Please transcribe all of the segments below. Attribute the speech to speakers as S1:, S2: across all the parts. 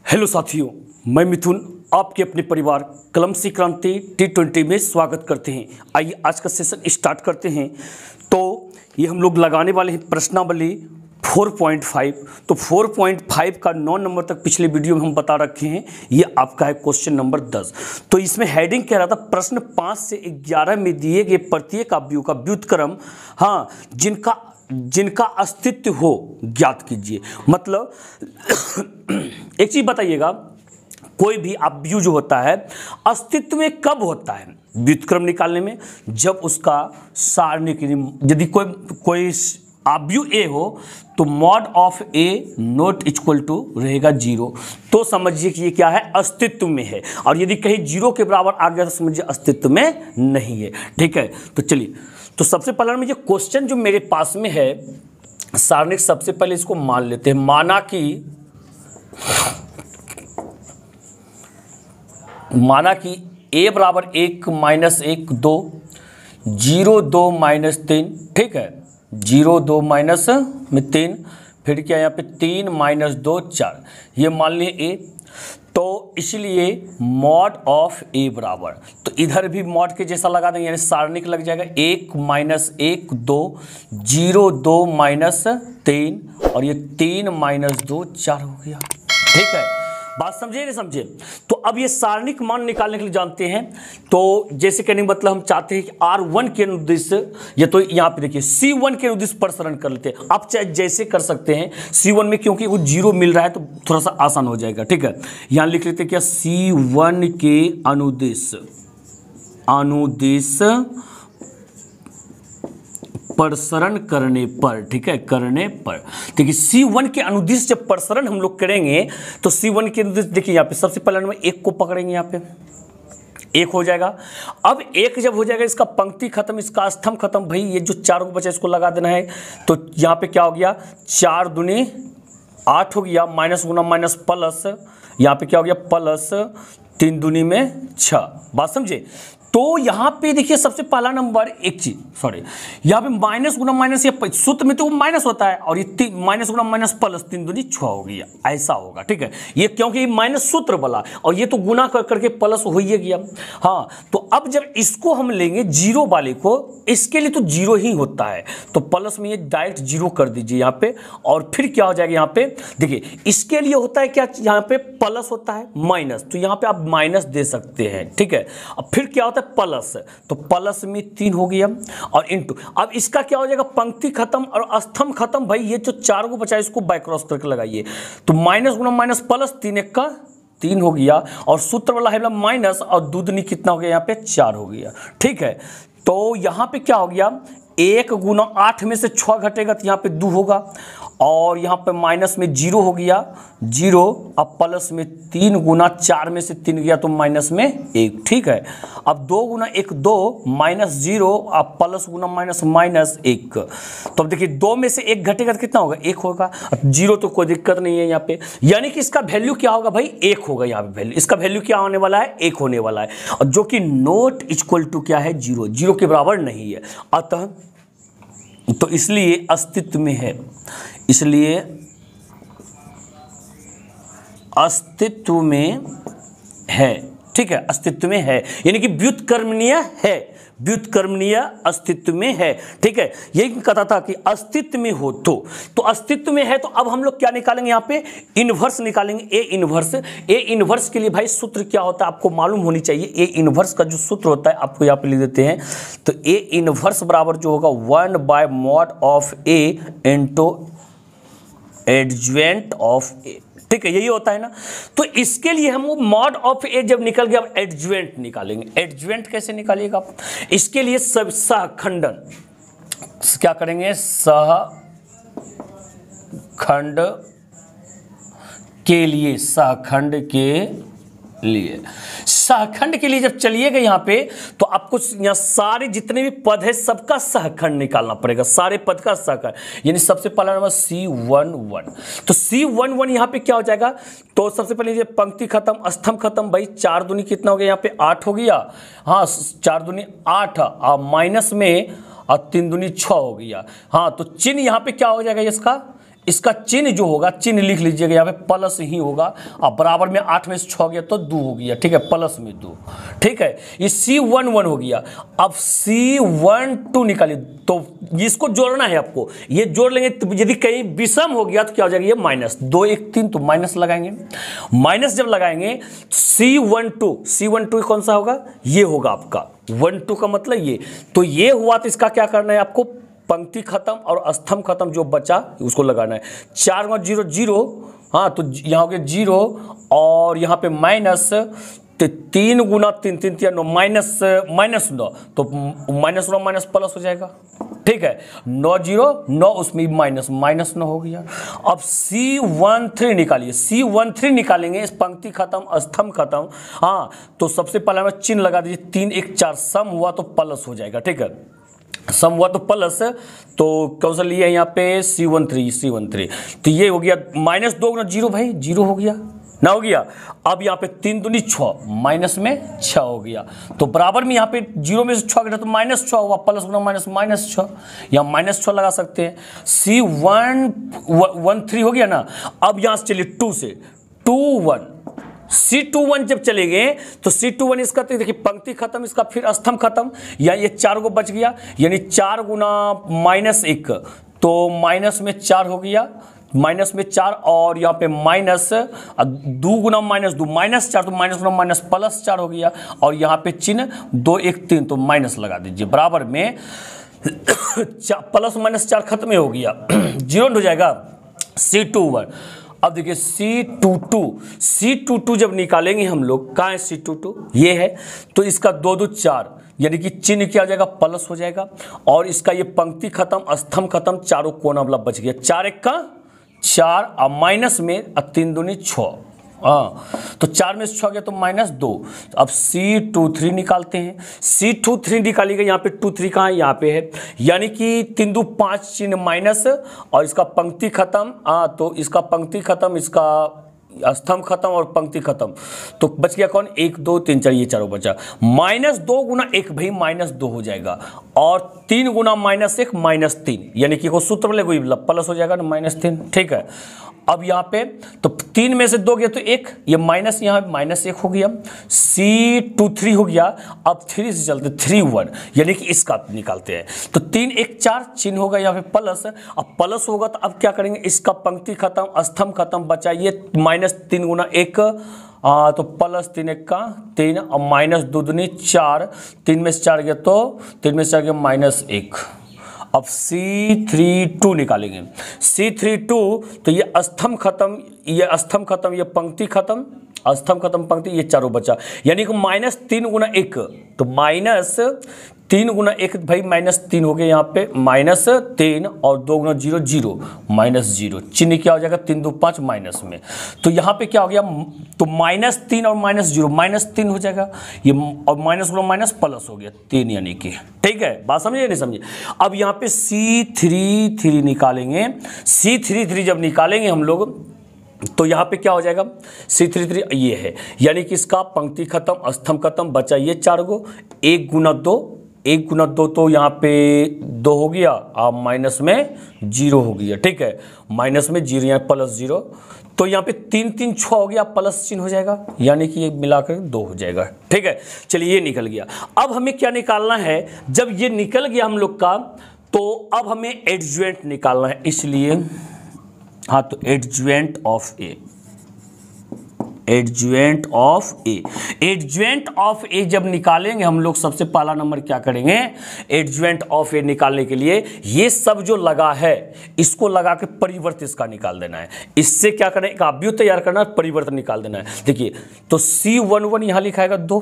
S1: Hello साथियों, मैं मिथुन आपके अपने परिवार कलम से क्रांति T20 में स्वागत करते हैं। आइए आज का सेशन स्टार्ट करते हैं। तो ये हम लोग लगाने वाले हैं प्रश्नावली 4.5। तो 4.5 का 9 नंबर तक पिछले वीडियो में हम बता रखे हैं। ये आपका है क्वेश्चन नंबर 10। तो इसमें हेडिंग कह रहा था प्रश्न 5 से 11 में दिए गए प्रत्येक अवयव का व्युत्क्रम जिनका अस्तित्व हो ज्ञात कीजिए। मतलब एक चीज बताइएगा, कोई भी अवयव जो होता है अस्तित्व में कब होता है? व्युत्क्रम निकालने में, जब उसका सारणिक, यदि कोई अवयव ए हो तो mod of A not equal to रहेगा 0, तो समझिए कि ये क्या है, अस्तित्व में है। और यदि कहीं 0 के बराबर आ गया तो समझिए अस्तित्व में नहीं है। ठीक है, तो चलिए, तो सबसे पहले में ये क्वेश्चन जो मेरे पास में है सारणिक, सबसे पहले इसको मान लेते हैं। माना कि a बराबर 1 माइनस 1 2 0 2 माइनस 3। ठीक है, 0 2 माइनस में 3, फिर क्या यहाँ पे 3 माइनस 2 4, ये मान लिए a। तो इसलिए मॉड ऑफ a बराबर, तो इधर भी मॉड के जैसा लगा देंगे, यानी सारणिक लग जाएगा 1 माइनस 1 2 0 2 माइनस 3 और ये 3 माइनस 2 4 हो गया। ठीक है, बात समझे नहीं समझे? तो अब ये सारणिक मान निकालने के लिए जानते हैं। तो जैसे कहने का मतलब हम चाहते हैं कि R1 के अनुदिश, या तो यहाँ पे देखिए C1 के अनुदिश प्रसरण कर लेते हैं। आप चाहे जैसे कर सकते हैं C1 में, क्योंकि वो 0 मिल रहा है तो थोड़ा सा आसान हो जाएगा। ठीक है, यहाँ लिख लेते हैं क्या, C1 के अनुदिश प्रसरण करने पर। ठीक है, करने पर देखिए C1 के अनुदिश जब प्रसरण हम लोग करेंगे तो C1 के अनुदिश देखिए यहाँ पे सबसे पहले हम 1 को पकड़ेंगे, यहाँ पे 1 हो जाएगा। अब 1 जब हो जाएगा, इसका पंक्ति खत्म, इसका स्तंभ खत्म। भाई ये जो 4 को बचा इसको लगा देना है। तो यहाँ पे क्या हो गया, 4 दूनी 8 हो गया, माइनस गुना माइनस प्लस, यहाँ पे क्या हो गया प्लस 3 दूनी में 6। बात समझे? तो यहाँ पे देखिए सबसे पहला नंबर, एक चीज सॉरी, यहाँ पे माइनस गुना माइनस, ये सूत्र में तो वो माइनस होता है, और ये माइनस गुना माइनस प्लस 3 दूनी 6 हो गया, ऐसा होगा। ठीक है, ये क्योंकि ये माइनस सूत्र वाला, और ये तो गुना कर करके प्लस हो ही गया। हाँ, तो अब जब इसको हम लेंगे 0 वाले को, इसके लिए तो 0 ही होता है, तो प्लस में ये डायरेक्ट 0 कर दीजिए यहाँ पे। और फिर क्या हो जाएगा, यहाँ पे देखिए इसके लिए होता है क्या, यहाँ पे प्लस होता है माइनस, तो यहाँ पे आप माइनस दे सकते हैं। ठीक है, अब फिर क्या होता है प्लस, तो प्लस में 3 हो गया और इनटू, अब इसका क्या हो जाएगा, पंक्ति खत्म और स्तंभ खत्म। भाई ये जो 4 को बचा इसको बाय क्रॉस करके लगाइए, तो माइनस गुना माइनस प्लस 3 1 का 3 हो गया, और सूत्र वाला है माइनस, और दूधनी कितना हो गया, यहाँ पे 4 हो गया। ठीक है, तो यहाँ पे क्या हो गया, 1 गुना 8 में से 6 घटेगा तो यहाँ पे 2 होगा, और यहाँ पे माइनस में 0 हो गया 0, अब प्लस में 3 गुना 4 में से 3 गया तो माइनस में 1। ठीक है, अब 2 गुना 1 2 माइनस 0, अब प्लस गुना माइनस माइनस 1। तो अब देखिए 2 में से 1 घटेगा तो कितना होगा, 1 होगा। अब 0 तो कोई दिक्कत नहीं है यहाँ पे, यानी कि इसका वैल्यू क्या होगा भाई, 1 होगा। यहाँ पे वैल्यू, इसका वैल्यू क्या होने वाला है, 1 होने वाला है, और जो कि नॉट इक्वल टू क्या है, 0, 0 के बराबर नहीं है। अतः तो इसलिए अस्तित्व में है, इसलिए अस्तित्व में है। ठीक है, अस्तित्व में है, यानी कि व्युत्क्रमणीय है, व्युत्क्रमणीय अस्तित्व में है। ठीक है, यही कहता था कि अस्तित्व में हो तो अस्तित्व में है। तो अब हम लोग क्या निकालेंगे, यहाँ पे इनवर्स निकालेंगे, ए इनवर्स। ए इनवर्स के लिए भाई सूत्र क्या होता है आपको मालूम होनी चाहिए। ए इनवर्स का जो सूत्र होता है आपको यहाँ पे लिख देते हैं। तो ए इनवर्स बराबर जो होगा 1 by mod of A into adjoint of A. ठीक है, यही होता है ना। तो इसके लिए हम वो मॉड ऑफ ए जब निकल गया, अब एडज्वेंट निकालेंगे। एडज्वेंट कैसे निकालिएगा आप, इसके लिए सब सहखंडन क्या करेंगे, सहखंड के लिए, सहखंड के लिए जब चलिएगा यहाँ पे, तो आपको यहाँ सारे जितने भी पद है सबका सहखंड निकालना पड़ेगा, सारे पद का सहखंड। यानी सबसे पहला नंबर C11, तो C11 यहाँ पे क्या हो जाएगा, तो सबसे पहले ये पंक्ति खत्म स्तंभ खत्म। भाई 4 दूनी कितना हो गया, यहाँ पे 8 हो गया। हाँ, 4 दूनी 8, माइनस में और 3 दूनी 6 हो गया। हाँ, तो चिन्ह यहाँ पे क्या हो जाएगा इसका, इसका चिन्ह जो होगा, चिन्ह लिख लीजिएगा यहाँ पे प्लस ही होगा। अब बराबर में 8 में से 6 गया तो 2 हो गया, ठीक है, प्लस में 2, ठीक है। ये C11 हो गया। अब C12 निकालिए, तो इसको जोड़ना है आपको, ये जोड़ लेंगे तो यदि कहीं विषम हो गया तो क्या हो जाएगा, ये माइनस 2 1 3, तो माइनस लगाएंगे। माइनस जब लगाएंगे C12 कौन सा होगा, ये होगा आपका 12 का मतलब ये। तो ये हुआ तो इसका क्या करना है आपको, पंक्ति खत्म और स्तंभ खत्म, जो बचा उसको लगाना है। 4 में 0 0, हाँ, तो यहाँ हो गया 0 और यहाँ पे माइनस, तो 3 गुना 3 3 3 9, माइनस 9, तो माइनस 9 माइनस प्लस हो जाएगा, ठीक है। 9 0 9, उसमें माइनस 9 हो गया। अब C13 निकालिए, C13 निकालेंगे, इस पंक्ति खत्म स्तंभ खत्म, हाँ, तो सबसे पहले हमें चिन्ह लगा दीजिए, 3 1 4, सम हुआ तो प्लस हो जाएगा, ठीक है, सम हुआ तो प्लस, तो कौन सा लिया है यहाँ पे, C13, तो ये हो गया माइनस 2 गुना 0, भाई 0 हो गया ना, हो गया। अब यहाँ पे 3 दूनी 6, माइनस में 6 हो गया, तो बराबर में यहाँ पे 0 में से 6 गिरा तो माइनस 6 हुआ, प्लस गुना माइनस 6, यहाँ माइनस 6 लगा सकते हैं। C13 हो गया ना। अब यहाँ से चलिए 2 से 2 1, C21 जब चलेंगे तो C21 इसका, तो देखिए पंक्ति खत्म, इसका फिर स्तंभ खत्म, या ये 4 को बच गया, यानी 4 गुना -1, तो माइनस में 4 हो गया, माइनस में 4, और यहाँ पे माइनस 2 गुना -2 -4, तो माइनस गुना माइनस प्लस 4 हो गया, और यहाँ पे चिन्ह 2 1 3, तो माइनस लगा दीजिए, बराबर में प्लस माइनस 4 खत्म हो गया, 0 हो जाएगा। C21, अब देखिए C22 जब निकालेंगे हम लोग, कहाँ है C22, ये है, तो इसका 2 2 4, यानी कि चिन्ह क्या हो जाएगा, प्लस हो जाएगा, और इसका ये पंक्ति खत्म स्तंभ खत्म, चारों कोना वाला बच गया, 4 1 का 4, और माइनस में 3 दूनी 6, हाँ, तो 4 में से 6 गया तो -2। अब C23 निकालते हैं, C23 निकालिएगा, यहाँ पे 2 3 कहाँ है, यहाँ पे है, यानी कि 3 2 5, चिन्ह माइनस, और इसका पंक्ति खत्म, हाँ, तो इसका पंक्ति खत्म, इसका स्तंभ खत्म और पंक्ति खत्म, तो बच गया कौन, 1 2 3 4, ये चारों बचा। -2 गुना 1 भाई -2 हो जाएगा, और 3 गुना -1 -3, यानी कि वो सूत्र वाले कोई प्लस हो जाएगा ना, -3, ठीक है। अब यहाँ पे तो 3 में से 2 गया तो 1, ये माइनस, यहाँ -1 हो गया, C23 हो गया। अब 3 से चलते 3 1, यानी कि इसका निकालते हैं, तो 3 1 4, चिन्ह होगा यहाँ पे प्लस, अब प्लस होगा तो अब क्या करेंगे, इसका पंक्ति खत्म स्तंभ खत्म, बचाइए -3 गुना 1, तो +3 1 का 3, और -2 दूनी 4, 3 में से 4 गया तो 3 में से 4 गया -1। अब C32 निकालेंगे, C32, तो ये स्तंभ खत्म, ये स्तंभ खत्म, ये पंक्ति खत्म, स्तंभ खत्म पंक्ति, ये चारों बचा, यानी कि -3 गुना 1, तो -3 गुना 1 भाई -3 हो गया, यहाँ पे -3, और 2 गुना 0 0, -0, चिन्ह क्या हो जाएगा, 3 2 5 माइनस में, तो यहाँ पे क्या हो गया, तो -3 और -0, -3 हो जाएगा, ये और माइनस गुना माइनस प्लस हो गया 3, यानी कि, ठीक है, बात समझिए नहीं समझिए। अब यहाँ पे C33 निकालेंगे, C33 जब निकालेंगे हम लोग, तो यहाँ पे क्या हो जाएगा, C33 ये है, यानी कि इसका पंक्ति खत्म स्तंभ खत्म, बचा ये 4 गो, 1 गुना 2, तो यहाँ पे 2 हो गया, अब माइनस में 0 हो गया, ठीक है, माइनस में 0, यहाँ +0, तो यहाँ पे 3 3 6 हो गया, प्लस चिन्ह हो जाएगा, यानी कि ये मिलाकर 2 हो जाएगा, ठीक है। चलिए ये निकल गया। अब हमें क्या निकालना है, जब ये निकल गया हम लोग का, तो अब हमें एडज्वेंट निकालना है, इसलिए हाँ, तो एडज्वेंट ऑफ ए जब निकालेंगे हम लोग, सबसे पहला नंबर क्या करेंगे, एडज्वेंट ऑफ ए निकालने के लिए ये सब जो लगा है इसको लगा के परिवर्त इसका निकाल देना है। इससे क्या करना है, एक अवयव तैयार करना है, परिवर्तन निकाल देना है। देखिए, तो C11 यहाँ लिखाएगा 2,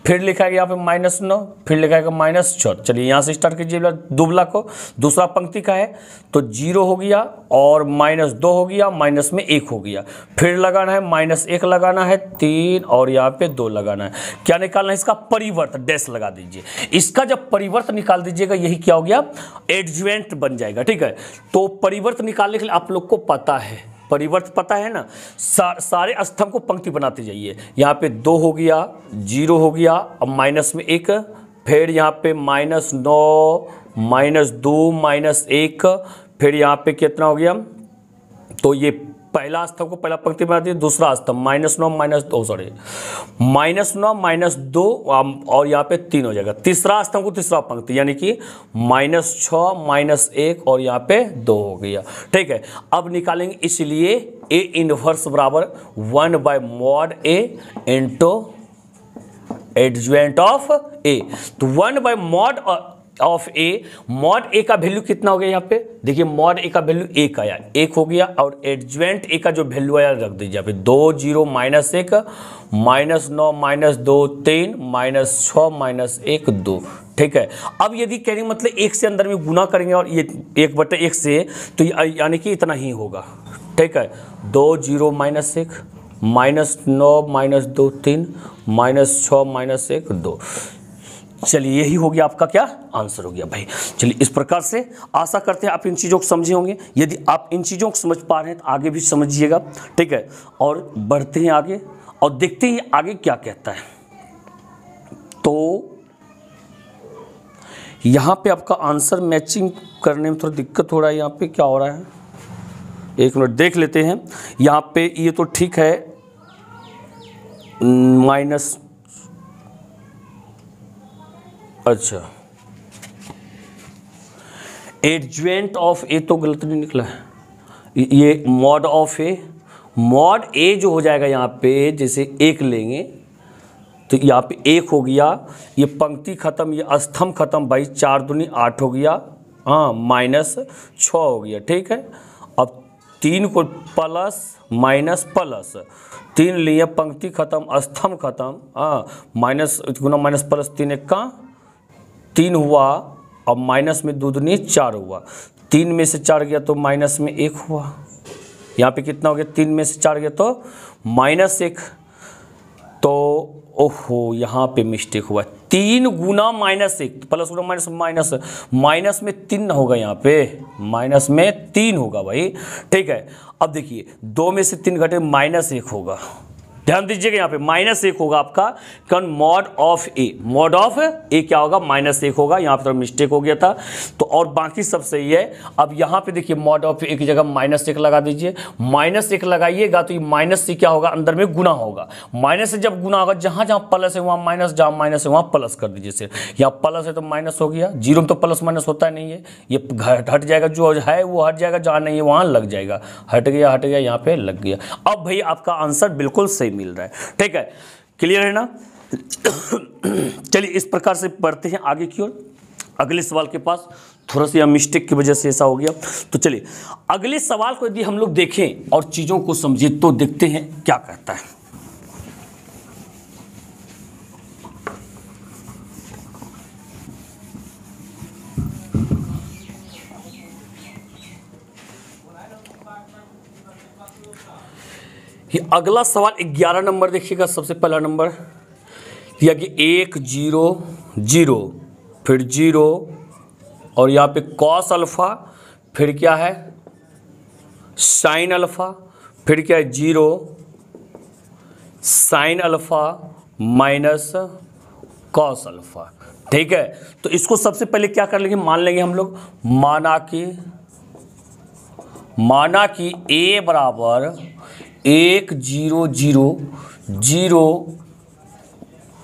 S1: फिर लिखाएगा यहाँ पे -9, फिर लिखाएगा -6। चलिए यहाँ से स्टार्ट कीजिए दुबला को, दूसरा पंक्ति का है, तो 0 हो गया, और -2 हो गया, माइनस में 1 हो गया, फिर लगाना है -1 लगाना है, 3, और यहाँ पे 2 लगाना है। क्या निकालना है, इसका परिवर्त, डैश लगा दीजिए। इसका जब परिवर्त निकाल दीजिएगा, यही क्या हो गया, एडज्वेंट बन जाएगा, ठीक है। तो परिवर्त निकालने के लिए आप लोग को पता है, परिवर्त पता है ना, सारे स्तंभ को पंक्ति बनाते जाइए। यहाँ पे 2 हो गया, 0 हो गया, अब माइनस में 1, फिर यहाँ पे -9, -2, -1, फिर यहाँ पे कितना हो गया, तो ये पहला स्तंभ को पहला पंक्ति में आती है, दूसरा स्तंभ -9 -2 सॉरी -9 -2 और यहाँ पे 3 हो जाएगा। तीसरा स्तंभ को तीसरा पंक्ति यानी कि -6 -1 और यहाँ पे 2 हो गया। ठीक है, अब निकालेंगे, इसलिए A इनवर्स बराबर 1/mod A into adjoint of A। तो 1/mod of A, mod A का वैल्यू कितना हो गया यहाँ पे, देखिए मॉड A का वैल्यू 1 आया, 1 हो गया, और एडज्वेंट A का जो वैल्यू आया रख दीजिए यहाँ पे 2 0 -1 -9 -2 3 -6 -1 2। ठीक है, अब यदि कहेंगे मतलब 1 से अंदर में गुना करेंगे और ये 1/1 से, तो यानी कि इतना ही होगा। ठीक है, 2 0 -1 -9 -2 3 -6 -1 2। चलिए यही हो गया आपका क्या आंसर हो गया भाई। चलिए इस प्रकार से आशा करते हैं आप इन चीज़ों को समझे होंगे। यदि आप इन चीज़ों को समझ पा रहे हैं तो आगे भी समझिएगा। ठीक है, और बढ़ते हैं आगे और देखते हैं आगे क्या कहता है। तो यहाँ पे आपका आंसर मैचिंग करने में थोड़ा दिक्कत हो रहा है। यहाँ पे क्या हो रहा है, एक मिनट देख लेते हैं। यहाँ पे ये तो ठीक है, माइनस, अच्छा एडज्वेंट ऑफ ए तो गलत नहीं निकला है, ये मॉड ऑफ ए, मॉड ए जो हो जाएगा यहाँ पे, जैसे 1 लेंगे तो यहाँ पे 1 हो गया, ये पंक्ति खत्म, ये स्तंभ खत्म भाई, 4 दूनी 8 हो गया, हाँ -6 हो गया। ठीक है, अब 3 को प्लस माइनस प्लस, 3 लिए पंक्ति खत्म स्तंभ खत्म, हाँ माइनस गुना माइनस प्लस 3 1 का 3 हुआ, और माइनस में 2 दूनी 4 हुआ, 3 में से 4 गया तो माइनस में 1 हुआ। यहाँ पे कितना हो गया, 3 में से 4 गया तो -1। तो ओहो यहाँ पे मिस्टेक हुआ, 3 गुना -1 प्लस गुना माइनस में 3 होगा, यहाँ पे माइनस में 3 होगा भाई। ठीक है, अब देखिए 2 में से 3 घटे -1 होगा, ध्यान दीजिएगा यहाँ पे -1 होगा आपका, कौन mod of A, mod of A क्या होगा -1 होगा, यहाँ पे थोड़ा मिस्टेक हो गया था। तो और बाकी सब सही है। अब यहाँ पे देखिए मॉड ऑफ ए की जगह -1 लगा दीजिए, -1 लगाइएगा तो ये माइनस से क्या होगा, अंदर में गुना होगा, माइनस से जब गुना होगा जहाँ जहाँ प्लस है वहाँ माइनस, जहाँ माइनस है वहाँ प्लस कर दीजिए। सिर्फ यहाँ प्लस है तो माइनस हो गया, जीरो में तो प्लस माइनस होता नहीं है, ये हट जाएगा, जो है वो हट जाएगा, जहाँ नहीं है वहाँ लग जाएगा, हट गया यहाँ पे लग गया। अब भाई आपका आंसर बिल्कुल सही मिल रहा है। ठीक है, क्लियर है ना। चलिए इस प्रकार से बढ़ते हैं आगे की ओर, अगले सवाल के पास। थोड़ा सा मिस्टेक की वजह से ऐसा हो गया। तो चलिए अगले सवाल को यदि हम लोग देखें और चीजों को समझें तो देखते हैं क्या कहता है। ये अगला सवाल 11 नंबर देखिएगा। सबसे पहला नंबर दिया कि 1 0 0 फिर 0 और यहाँ पे कॉस अल्फा, फिर क्या है साइन अल्फा, फिर क्या है 0 sine alpha minus cos alpha. ठीक है, तो इसको सबसे पहले क्या कर लेंगे, मान लेंगे हम लोग, माना कि a बराबर 1 0 0 0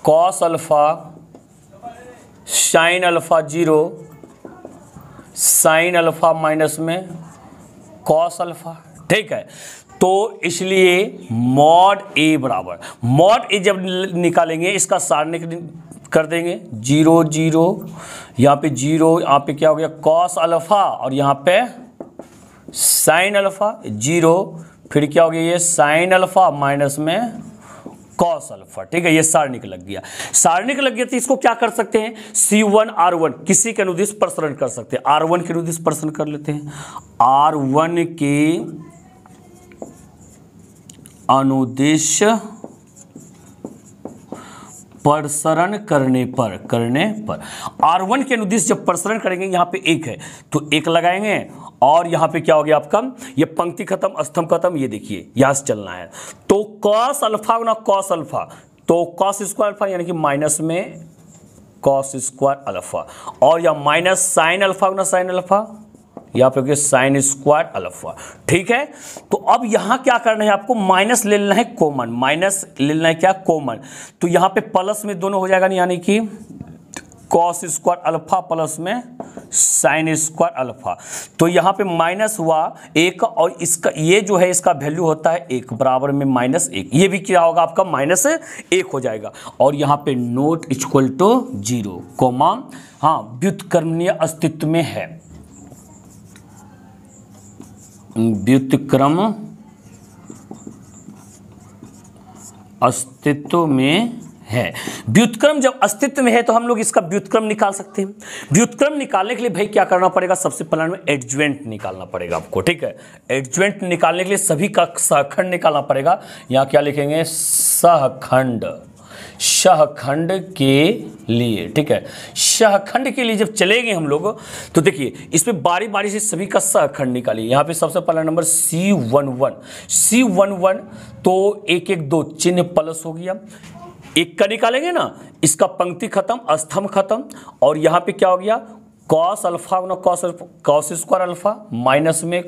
S1: cos alpha sine alpha 0 sine alpha minus में कॉस अल्फा। ठीक है, तो इसलिए मॉड ए बराबर, मॉड ए जब निकालेंगे इसका सारणिक कर देंगे 0 0, यहाँ पे 0, यहाँ पे क्या हो गया कॉस अल्फा और यहाँ पे साइन अल्फा 0, फिर क्या हो गया ये साइन अल्फा माइनस में कॉस अल्फा। ठीक है, ये सारणिक लग गया, सारणिक लग गया तो इसको क्या कर सकते हैं, C1 R1 किसी के अनुदिश प्रसरण कर सकते हैं, R1 के अनुदिश प्रसरण कर लेते हैं, R1 के अनुदिश प्रसरण करने पर R1 के अनुदिश जब प्रसरण करेंगे, यहाँ पे 1 है तो 1 लगाएंगे और यहाँ पे क्या हो गया आपका, ये पंक्ति खत्म स्तंभ खत्म, ये देखिए यहाँ से चलना है। तो कॉस अल्फा गुना कॉस अल्फा, तो कॉस स्क्वायर अल्फा यानी कि माइनस में कॉस स्क्वायर अल्फा, और या माइनस साइन अल्फा गुना साइन अल्फा, यहाँ पे हो गया साइन स्क्वायर अल्फा। ठीक है, तो अब यहाँ क्या करना है आपको, माइनस ले लेना है कॉमन, माइनस ले लेना है क्या कॉमन, तो यहाँ पे प्लस में दोनों हो जाएगा, यानी कि कॉस स्क्वायर अल्फा प्लस में साइन स्क्वायर अल्फा। तो यहाँ पे माइनस हुआ एक, और इसका ये जो है इसका वैल्यू होता है एक, बराबर में माइनस एक, ये भी क्या होगा आपका माइनस एक हो जाएगा। और यहाँ पे नोट इक्वल टू 0 कोमा, हाँ व्युत्क्रमणीय अस्तित्व में है, व्युत्क्रम अस्तित्व में है। व्युत्क्रम जब अस्तित्व में है तो हम लोग इसका व्युत्क्रम निकाल सकते हैं। व्युत्क्रम निकालने के लिए भाई क्या करना पड़ेगा, सबसे पहले में एडज्वेंट निकालना पड़ेगा आपको। ठीक है, एडज्वेंट निकालने के लिए सभी का सहखंड निकालना पड़ेगा। यहाँ क्या लिखेंगे, सहखंड, सहखंड के लिए। ठीक है, सहखंड के लिए जब चलेंगे हम लोग तो देखिए इसमें बारी बारी से सभी का सहखंड निकालिए। यहाँ पे सबसे पहला नंबर C11, C11 तो 1 1 2 चिन्ह प्लस हो गया, एक का निकालेंगे ना, इसका पंक्ति खत्म स्तंभ खत्म, और यहाँ पे क्या हो गया कॉस अल्फा ना कॉस स्क्वायर अल्फा माइनस में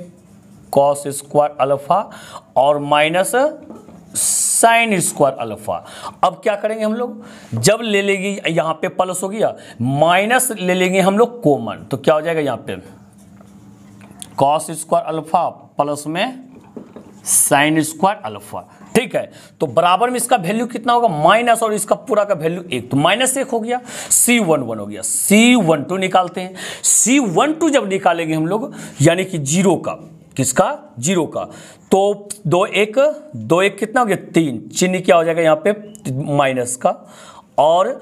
S1: कॉस स्क्वायर अल्फा और माइनस साइन स्क्वायर अल्फा। अब क्या करेंगे हम लोग, जब ले लेंगे यहाँ पे प्लस हो गया, माइनस ले लेंगे हम लोग कॉमन, तो क्या हो जाएगा यहाँ पे कॉस स्क्वायर अल्फा प्लस में साइन स्क्वायर अल्फा। ठीक है, तो बराबर में इसका वैल्यू कितना होगा माइनस, और इसका पूरा का वैल्यू 1, तो माइनस 1 हो गया, C11 हो गया। C12 निकालते हैं, C12 जब निकालेंगे हम लोग यानी कि 0 का, किसका 0 का, तो 2 1 कितना हो गया 3, चिन्ह क्या हो जाएगा यहाँ पे माइनस का, और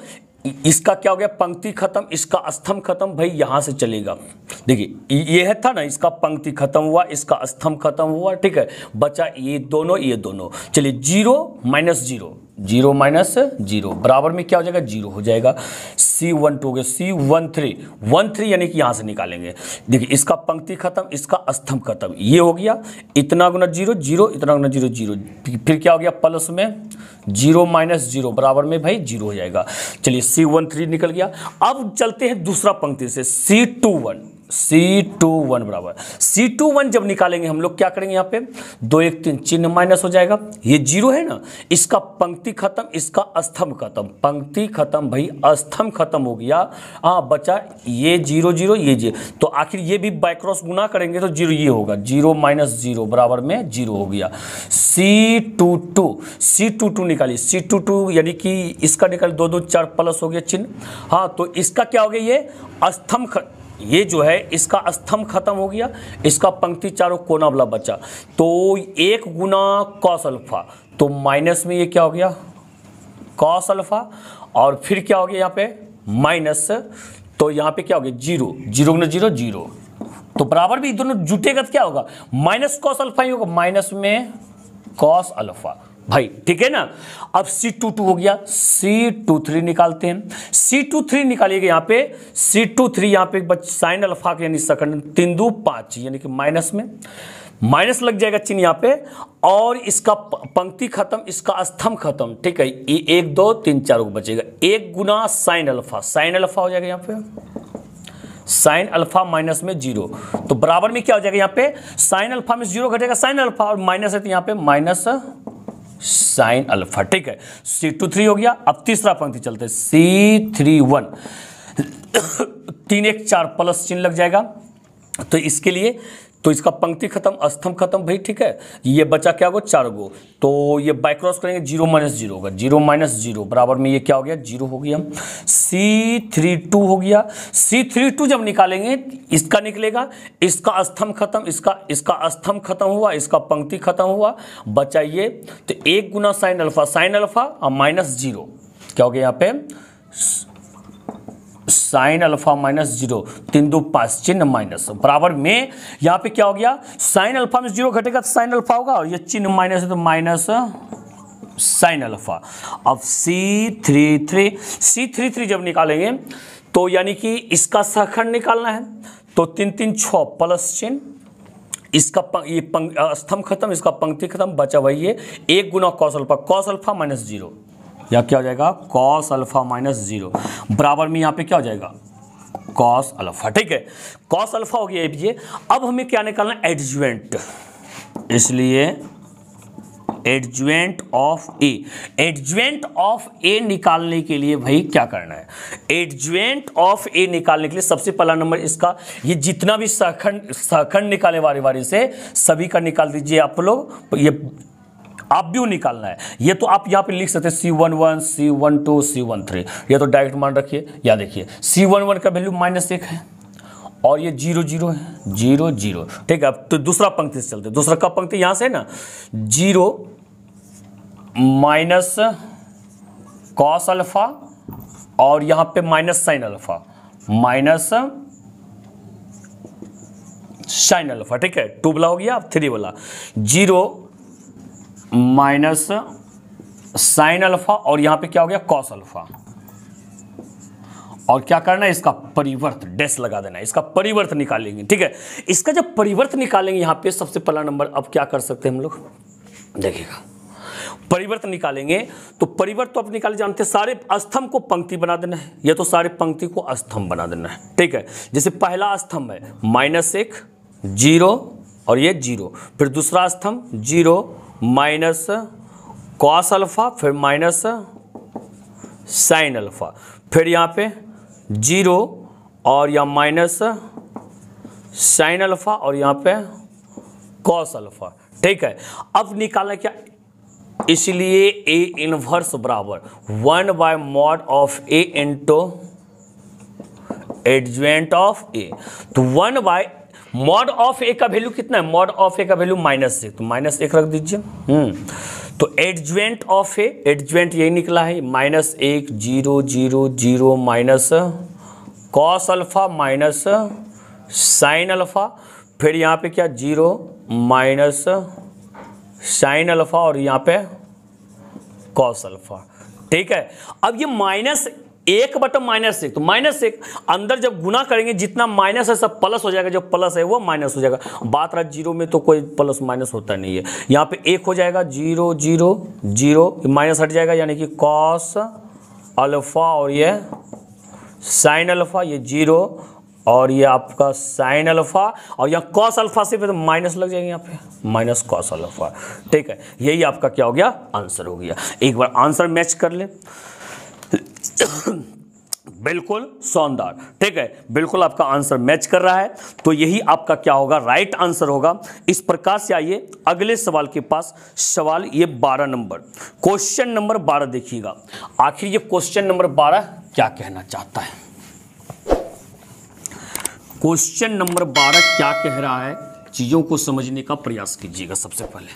S1: इसका क्या हो गया पंक्ति खत्म, इसका स्तंभ खत्म, भाई यहां से चलेगा। देखिए ये है था ना, इसका पंक्ति खत्म हुआ, इसका स्तंभ खत्म हुआ। ठीक है, बचा ये दोनों। चलिए 0 माइनस 0, 0 माइनस 0 बराबर में क्या हो जाएगा 0 हो जाएगा। C12 हो गया, C13 यानी कि यहां से निकालेंगे। देखिए इसका पंक्ति खत्म, इसका स्तंभ खत्म, ये हो गया इतना गुना 0 0, इतना गुना 0 0, फिर क्या हो गया प्लस में 0 माइनस 0 बराबर में भाई 0 हो जाएगा। चलिए C13 निकल गया। अब चलते हैं दूसरा पंक्ति से, C21 बराबर, C21 जब निकालेंगे हम लोग क्या करेंगे, यहाँ पे 2 1 3 चिन्ह माइनस हो जाएगा, ये 0 है ना, इसका पंक्ति खत्म, इसका स्तंभ खत्म, पंक्ति खत्म भाई स्तंभ खत्म हो गया। हाँ बचा ये 0 0 ये 0, तो आखिर ये भी बाय क्रॉस गुना करेंगे तो 0 ये होगा, 0 माइनस 0 बराबर में 0 हो गया। C22 निकालिए, C22 यानी कि इसका निकाल 2 2 4 प्लस हो गया चिन्ह। हाँ तो इसका क्या हो गया, ये स्तंभ, ये जो है इसका स्तंभ खत्म हो गया, इसका पंक्ति चारों कोना वाला बचा, तो 1 गुना कॉस अल्फा, तो माइनस में ये क्या हो गया कॉस अल्फा, और फिर क्या हो गया यहाँ पे माइनस, तो यहाँ पे क्या हो गया 0 0 गुना 0 0, तो बराबर भी दोनों जुटेगा तो क्या होगा माइनस कॉस अल्फा ही होगा, माइनस में कॉस अल्फा भाई। ठीक है ना। अब C22 हो गया, C23 निकालते हैं। C23 निकालिएगा यहाँ पे, C23 यहाँ पे साइन अल्फा के यानी सेकंड 3 2 5 यानी कि माइनस में माइनस लग जाएगा चिन्ह यहाँ पे, और इसका पंक्ति खत्म, इसका स्तंभ खत्म। ठीक है, ये 1 2 3 4 को बचेगा, 1 गुना साइन अल्फा, साइन अल्फा हो जाएगा यहाँ पे साइन अल्फा माइनस में 0, तो बराबर में क्या हो जाएगा यहाँ पे साइन अल्फा में 0 घटेगा साइन अल्फा, और माइनस है तो यहाँ पे माइनस साइन अल्फा। ठीक है, C23 हो गया। अब तीसरा पंक्ति चलते हैं, C31 3 1 4 प्लस चिन्ह लग जाएगा, तो इसके लिए तो इसका पंक्ति खत्म स्तंभ खत्म भाई। ठीक है, ये बचा क्या होगा 4 गो, तो ये बाय क्रॉस करेंगे 0 माइनस 0 होगा, 0 माइनस 0 बराबर में ये क्या हो गया 0 हो गया। C32 हो गया, C32 जब निकालेंगे इसका निकलेगा, इसका स्तंभ खत्म, इसका स्तंभ खत्म हुआ, इसका पंक्ति खत्म हुआ, बचा ये, तो 1 गुना साइन अल्फा और माइनस 0 क्या हो गया यहाँ पे साइन अल्फा माइनस 0 3 2 5 चिन्ह माइनस, बराबर में यहाँ पे क्या हो गया साइन अल्फा में 0 घटेगा तो साइन अल्फा होगा, और ये चिन्ह माइनस है तो माइनस साइन अल्फा। अब C33 जब निकालेंगे तो यानी कि इसका सहखंड निकालना है, तो 3 3 6 प्लस चिन्ह, इसका ये स्तंभ खत्म, इसका पंक्ति खत्म, बचा वही है 1 गुना कॉस अल्फा माइनस 0, या क्या हो जाएगा कॉस अल्फा माइनस 0 बराबर में यहाँ पे क्या हो जाएगा कॉस अल्फा, ठीक है, कॉस अल्फा हो गया ये। अब हमें क्या निकालना है, एडजुवेंट, इसलिए adjoint of A, adjoint of A निकालने के लिए भाई क्या करना है, एडजुवेंट ऑफ ए निकालने के लिए सबसे पहला नंबर इसका, ये जितना भी सहखंड निकाले वारे से सभी का निकाल दीजिए आप लोग, ये आप भी निकालना है। ये तो आप यहाँ पे लिख सकते हैं C11, C12, C13, ये तो डायरेक्ट मान रखिए। या देखिए C11 का वैल्यू -1 है और ये 0 0 है, 0 0, ठीक है। अब तो दूसरा पंक्ति से चलते, दूसरा का पंक्ति यहाँ से ना 0 माइनस कॉस अल्फा और यहाँ पे minus sine alpha, minus sine alpha, ठीक है। 2 वाला हो गया, अब 3 वाला, 0 माइनस साइन अल्फा और यहां पे क्या हो गया, कॉस अल्फा। और क्या करना है, इसका परिवर्त डैश लगा देना है, इसका परिवर्त निकालेंगे, ठीक है। इसका जब परिवर्त निकालेंगे यहां पे सबसे पहला नंबर, अब क्या कर सकते हैं हम लोग, देखिएगा परिवर्त निकालेंगे तो परिवर्त तो आप निकाले जानते हैं, सारे स्तंभ को पंक्ति बना देना है, ये तो सारे पंक्ति को स्तंभ बना देना है, ठीक है। जैसे पहला स्तंभ है -1 0 और ये 0, फिर दूसरा स्तंभ 0 माइनस कॉस अल्फा, फिर माइनस साइन अल्फा, फिर यहाँ पे 0 और यहाँ माइनस साइन अल्फा और यहाँ पे कॉस अल्फा, ठीक है। अब निकालना क्या, इसलिए ए इनवर्स बराबर 1/mod of A into adjoint of A. तो 1 मॉड ऑफ ए का वैल्यू कितना है, मॉड ऑफ ए का वैल्यू -1, तो -1 रख दीजिए। तो एडजुवेंट ऑफ ए, एडजुवेंट यही निकला है -1 0 0 0 minus cos alpha minus sine alpha, फिर यहाँ पे क्या 0 माइनस साइन अल्फा और यहाँ पे कॉस अल्फा, ठीक है। अब ये -1 बटा -1, तो -1 अंदर जब गुना करेंगे जितना माइनस है सब प्लस हो जाएगा, जो प्लस है वो माइनस हो जाएगा। बात रहा 0 में तो कोई प्लस माइनस होता नहीं है, यहाँ पे 1 हो जाएगा, 0 0 0 माइनस हट जाएगा, यानी कि कॉस अल्फा और ये साइन अल्फा, ये 0 और ये आपका साइन अल्फा और यहाँ कॉस अल्फा से तो माइनस लग जाएंगे, यहाँ पे माइनस कॉस अल्फा, ठीक है। यही आपका क्या हो गया, आंसर हो गया। एक बार आंसर मैच कर ले, बिल्कुल शानदार, ठीक है, बिल्कुल आपका आंसर मैच कर रहा है, तो यही आपका क्या होगा, राइट आंसर होगा। इस प्रकार से आइए अगले सवाल के पास, सवाल ये 12 नंबर, क्वेश्चन नंबर 12 देखिएगा, आखिर ये क्वेश्चन नंबर 12 क्या कहना चाहता है। क्वेश्चन नंबर 12 क्या कह रहा है, चीजों को समझने का प्रयास कीजिएगा। सबसे पहले